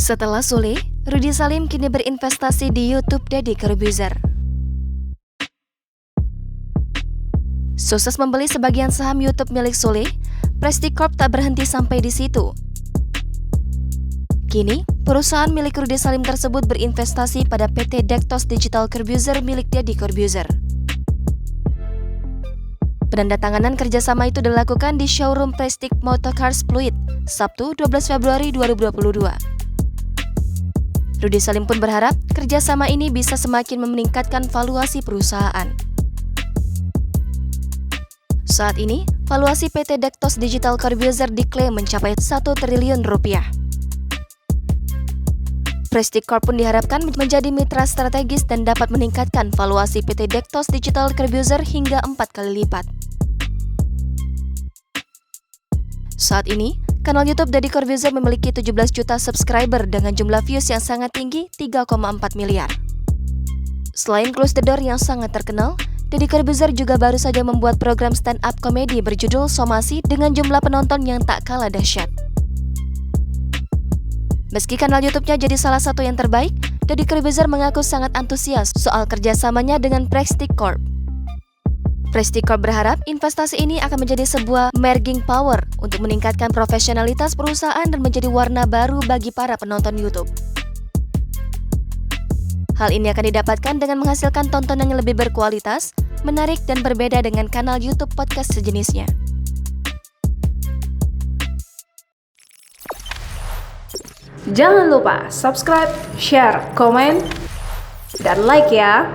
Setelah Sule, Rudy Salim kini berinvestasi di YouTube Deddy Corbuzier. Sukses membeli sebagian saham YouTube milik Sule, Presti Corp tak berhenti sampai di situ. Kini, perusahaan milik Rudy Salim tersebut berinvestasi pada PT Dektos Digital Corbuzier milik Deddy Corbuzier. Penandatanganan kerjasama itu dilakukan di showroom Prestige Motorcars Fluid, Sabtu 12 Februari 2022. Rudy Salim pun berharap kerjasama ini bisa semakin meningkatkan valuasi perusahaan. Saat ini, valuasi PT Dektos Digital Corbuzier diklaim mencapai 1 triliun rupiah. Prestige Corp pun diharapkan menjadi mitra strategis dan dapat meningkatkan valuasi PT Dektos Digital Corbuzier hingga 4 kali lipat. Saat ini, kanal YouTube Deddy Corbuzier memiliki 17 juta subscriber dengan jumlah views yang sangat tinggi 3,4 miliar. Selain Close the Door yang sangat terkenal, Deddy Corbuzier juga baru saja membuat program stand-up komedi berjudul Somasi dengan jumlah penonton yang tak kalah dahsyat. Meski kanal YouTube-nya jadi salah satu yang terbaik, Deddy Corbuzier mengaku sangat antusias soal kerjasamanya dengan Prestige Corp. Prestige Corp berharap investasi ini akan menjadi sebuah merging power untuk meningkatkan profesionalitas perusahaan dan menjadi warna baru bagi para penonton YouTube. Hal ini akan didapatkan dengan menghasilkan tontonan yang lebih berkualitas, menarik dan berbeda dengan kanal YouTube podcast sejenisnya. Jangan lupa subscribe, share, komen, dan like ya!